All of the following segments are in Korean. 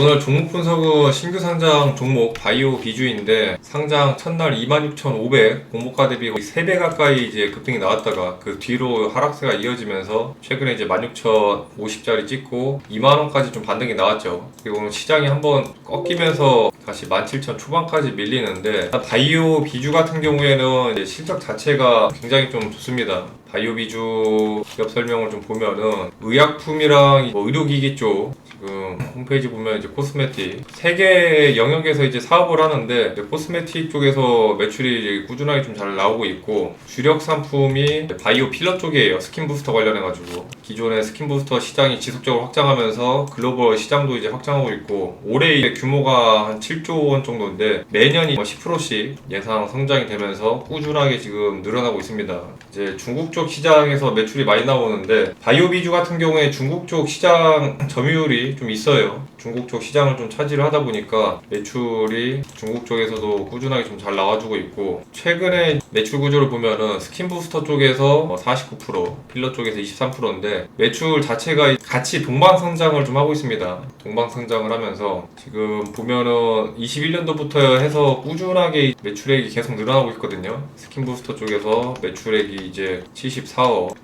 오늘 종목 분석은 신규 상장 종목 바이오 비주인데 상장 첫날 26,500 공모가 대비 거의 3배 가까이 이제 급등이 나왔다가 그 뒤로 하락세가 이어지면서 최근에 이제 16,050짜리 찍고 2만원까지 좀 반등이 나왔죠. 그리고 오늘 시장이 한번 꺾이면서 다시 17,000 초반까지 밀리는데 바이오 비주 같은 경우에는 이제 실적 자체가 굉장히 좀 좋습니다. 바이오 비주 기업 설명을 좀 보면은 의약품이랑 의료기기 쪽 지금 홈페이지 보면 이제 코스메틱 세 개 영역에서 이제 사업을 하는데 이제 코스메틱 쪽에서 매출이 꾸준하게 좀 잘 나오고 있고 주력 상품이 바이오 필러 쪽이에요. 스킨 부스터 관련해가지고 기존의 스킨 부스터 시장이 지속적으로 확장하면서 글로벌 시장도 이제 확장하고 있고 올해 이제 규모가 한 7조 원 정도인데 매년이 10%씩 예상 성장이 되면서 꾸준하게 지금 늘어나고 있습니다. 이제 중국 쪽 시장에서 매출이 많이 나오는데 바이오 비주 같은 경우에 중국 쪽 시장 점유율이 좀 있어요. 중국 쪽 시장을 좀 차지를 하다 보니까 매출이 중국 쪽에서도 꾸준하게 좀 잘 나와주고 있고 최근에 매출 구조를 보면은 스킨 부스터 쪽에서 49%, 필러 쪽에서 23%인데 매출 자체가 같이 동방 성장을 좀 하고 있습니다. 동방 성장을 하면서 지금 보면은 21년도부터 해서 꾸준하게 매출액이 계속 늘어나고 있거든요. 스킨 부스터 쪽에서 매출액이 이제 74억,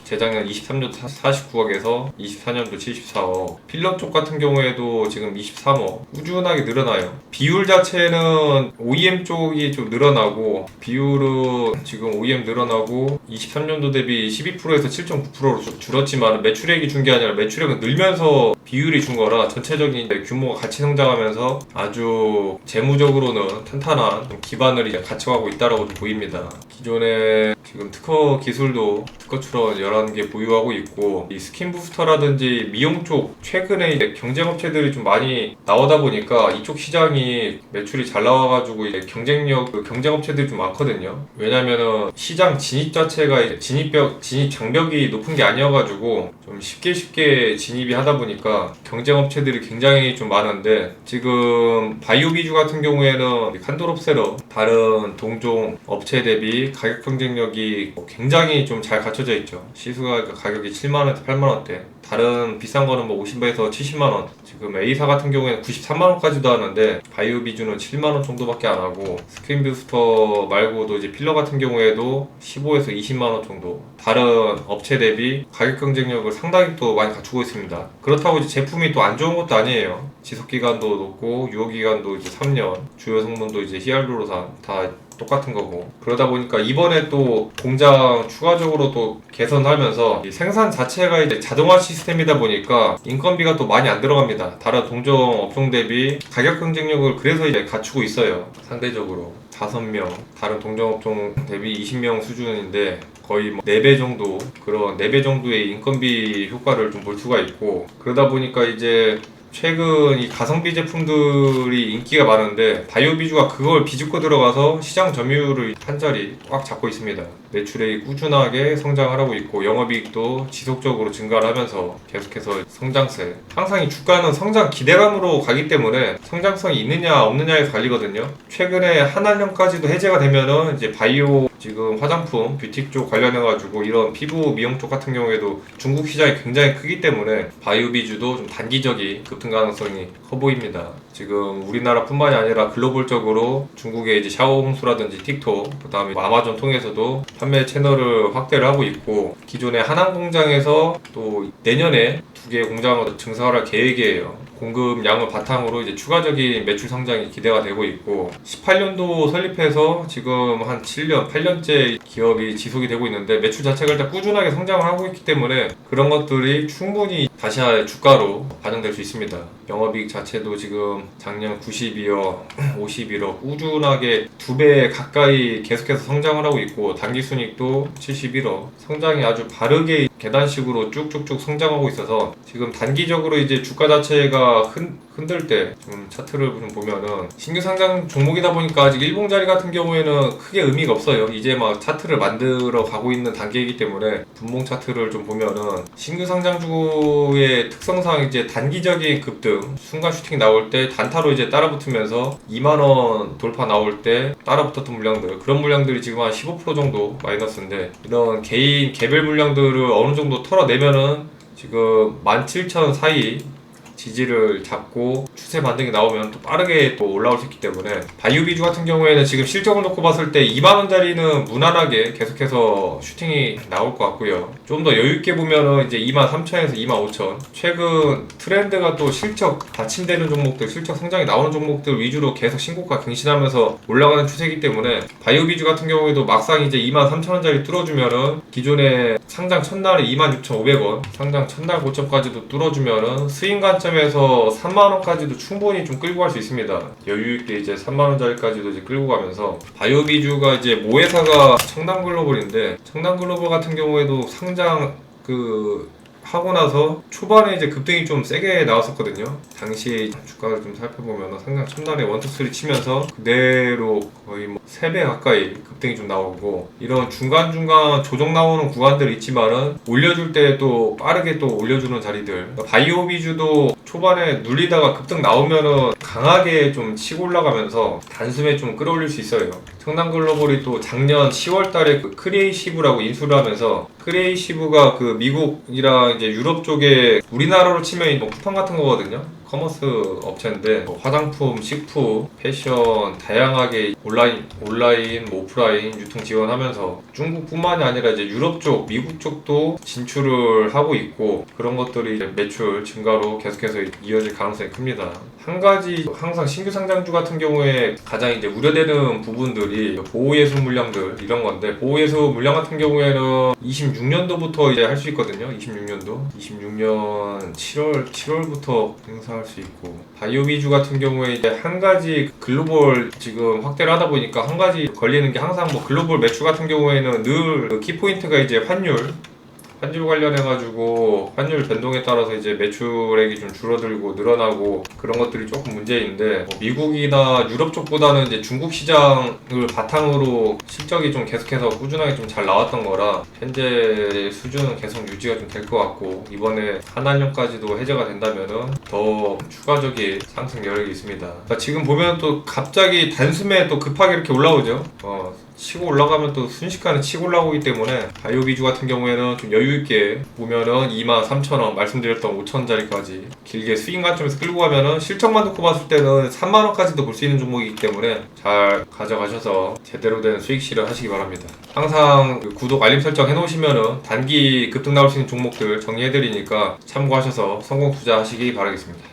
재작년 23년도 49억에서 24년도 74억, 필러 쪽 같은 경우에도 지금 23억 꾸준하게 늘어나요. 비율 자체는 OEM 쪽이 좀 늘어나고 비율은 지금 OEM 늘어나고 23년도 대비 12%에서 7.9%로 줄었지만 매출액이 준 게 아니라 매출액은 늘면서 비율이 준 거라 전체적인 규모가 같이 성장하면서 아주 재무적으로는 탄탄한 기반을 이제 갖춰가고 있다라고 보입니다. 기존에 지금 특허 기술도 특허 출원 11개 보유하고 있고 이 스킨 부스터라든지 미용 쪽 최근에 이제 경쟁업체들이 좀 많이 나오다 보니까 이쪽 시장이 매출이 잘 나와가지고 이제 경쟁업체들이 좀 많거든요. 왜냐면은 시장 진입 자체가 이제 진입 장벽이 높은 게 아니어가지고 좀 쉽게 진입이 하다 보니까 경쟁업체들이 굉장히 좀 많은데 지금 바이오 비주 같은 경우에는 칸도롭세러 다른 동종 업체 대비 가격 경쟁력이 굉장히 좀 잘 갖춰져 있죠. 시수가 가격이 7만원대 8만원대 다른 비싼 거는 뭐 50에서 70만원 지금 A사 같은 경우에는 93만원까지도 하는데 바이오 비주는 7만원 정도밖에 안 하고 스킨 부스터 말고도 이제 필러 같은 경우에도 15에서 20만원 정도 다른 업체 대비 가격 경쟁력을 상당히 또 많이 갖추고 있습니다. 그렇다고 이제 제품이 또 안 좋은 것도 아니에요. 지속기간도 높고 유효기간도 이제 3년 주요 성분도 이제 히알루로산 다 똑같은 거고 그러다 보니까 이번에 또 공장 추가적으로 또 개선하면서 이 생산 자체가 이제 자동화 시스템이다 보니까 인건비가 또 많이 안 들어갑니다. 다른 동종 업종 대비 가격 경쟁력을 그래서 이제 갖추고 있어요. 상대적으로 5명 다른 동종 업종 대비 20명 수준인데 거의 4배 정도 그런 4배 정도의 인건비 효과를 좀 볼 수가 있고 그러다 보니까 이제 최근 이 가성비 제품들이 인기가 많은데 바이오 비주가 그걸 비집고 들어가서 시장 점유율을 한 자리 꽉 잡고 있습니다. 매출액이 꾸준하게 성장을 하고 있고 영업이익도 지속적으로 증가를 하면서 계속해서 성장세 항상 이 주가는 성장 기대감으로 가기 때문에 성장성이 있느냐 없느냐에 갈리거든요. 최근에 한한령까지도 해제가 되면은 이제 바이오 지금 화장품 뷰티 쪽 관련해가지고 이런 피부 미용 쪽 같은 경우에도 중국 시장이 굉장히 크기 때문에 바이오 비주도 좀 단기적인 급등 가능성이 커 보입니다. 지금 우리나라뿐만이 아니라 글로벌적으로 중국의 이제 샤오홍수라든지 틱톡 그다음에 아마존 통해서도 판매 채널을 확대를 하고 있고 기존의 하남 공장에서 또 내년에 2개 공장을 증설할 계획이에요. 공급량을 바탕으로 이제 추가적인 매출 성장이 기대가 되고 있고 18년도 설립해서 지금 한 7년, 8년째 기업이 지속이 되고 있는데 매출 자체가 일단 꾸준하게 성장을 하고 있기 때문에 그런 것들이 충분히 다시 주가로 반영될 수 있습니다. 영업이익 자체도 지금 작년 92억, 51억 꾸준하게 2배 가까이 계속해서 성장을 하고 있고 단기순이익도 71억 성장이 아주 바르게 계단식으로 쭉쭉쭉 성장하고 있어서 지금 단기적으로 이제 주가 자체가 흔들 때 좀 차트를 좀 보면은 신규 상장 종목이다 보니까 아직 일봉자리 같은 경우에는 크게 의미가 없어요. 이제 막 차트를 만들어 가고 있는 단계이기 때문에 분봉 차트를 좀 보면은 신규 상장주의 특성상 이제 단기적인 급등 순간 슈팅 나올 때 단타로 이제 따라붙으면서 2만원 돌파 나올 때 따라붙었던 물량들 그런 물량들이 지금 한 15% 정도 마이너스인데 이런 개인 개별 물량들을 어느 정도 털어내면은 지금 17,000 사이 지지를 잡고 추세 반등이 나오면 또 빠르게 또 올라올 수 있기 때문에 바이오 비주 같은 경우에는 지금 실적을 놓고 봤을 때 2만원짜리는 무난하게 계속해서 슈팅이 나올 것 같고요. 좀 더 여유있게 보면은 이제 23,000에서 25,000 최근 트렌드가 또 실적 받침되는 종목들, 실적 성장이 나오는 종목들 위주로 계속 신고가 갱신하면서 올라가는 추세이기 때문에 바이오 비주 같은 경우에도 막상 이제 23,000원짜리 뚫어주면은 기존에 상장 첫날에 26,500원 상장 첫날 고점까지도 뚫어주면은 스윙 관점에서 3만원까지도 충분히 좀 끌고 갈 수 있습니다. 여유있게 이제 3만원짜리까지도 이제 끌고 가면서 바이오 비주가 이제 모회사가 청담글로벌인데 청담글로벌 같은 경우에도 상장 하고 나서 초반에 이제 급등이 좀 세게 나왔었거든요. 당시 주가를 좀 살펴보면 상장 첫날에 1, 2, 3 치면서 그대로 거의 뭐 3배 가까이 급등이 좀 나오고 이런 중간중간 조정 나오는 구간들이 있지만은 올려줄 때 또 빠르게 또 올려주는 자리들 그러니까 바이오 비주도 초반에 눌리다가 급등 나오면은 강하게 좀 치고 올라가면서 단숨에 좀 끌어올릴 수 있어요. 청담글로벌이 또 작년 10월 달에 그 크리에이시브라고 인수를 하면서 크리에이시브가 그 미국이랑 이제 유럽 쪽에 우리나라로 치면 뭐 쿠팡 같은 거거든요. 커머스 업체인데 뭐 화장품, 식품, 패션 다양하게 온라인, 뭐 오프라인 유통 지원하면서 중국뿐만이 아니라 이제 유럽 쪽, 미국 쪽도 진출을 하고 있고 그런 것들이 이제 매출 증가로 계속해서 이어질 가능성이 큽니다. 한 가지 항상 신규 상장주 같은 경우에 가장 이제 우려되는 부분들이 보호예수 물량들 이런 건데 보호예수 물량 같은 경우에는 26년도부터 이제 할 수 있거든요. 26년 7월부터 행사할 수 있고 바이오 비주 같은 경우에 이제 한 가지 글로벌 지금 확대를 하다 보니까 한 가지 걸리는 게 항상 뭐 글로벌 매출 같은 경우에는 늘 키포인트가 이제 환율 관련해가지고 환율 변동에 따라서 이제 매출액이 좀 줄어들고 늘어나고 그런 것들이 조금 문제인데 뭐 미국이나 유럽 쪽보다는 이제 중국 시장을 바탕으로 실적이 좀 계속해서 꾸준하게 좀 잘 나왔던 거라 현재 수준은 계속 유지가 좀 될 것 같고 이번에 한한령까지도 해제가 된다면은 더 추가적인 상승 여력이 있습니다. 그러니까 지금 보면 또 갑자기 단숨에 또 급하게 이렇게 올라오죠. 치고 올라가면 또 순식간에 치고 올라오기 때문에 바이오 비주 같은 경우에는 좀 여유있게 보면은 23,000원 말씀드렸던 5,000원짜리까지 길게 스윙 관점에서 끌고 가면은 실적만 놓고 봤을 때는 3만원까지도 볼 수 있는 종목이기 때문에 잘 가져가셔서 제대로 된 수익 실현 하시기 바랍니다. 항상 구독 알림 설정 해놓으시면은 단기 급등 나올 수 있는 종목들 정리해드리니까 참고하셔서 성공 투자하시기 바라겠습니다.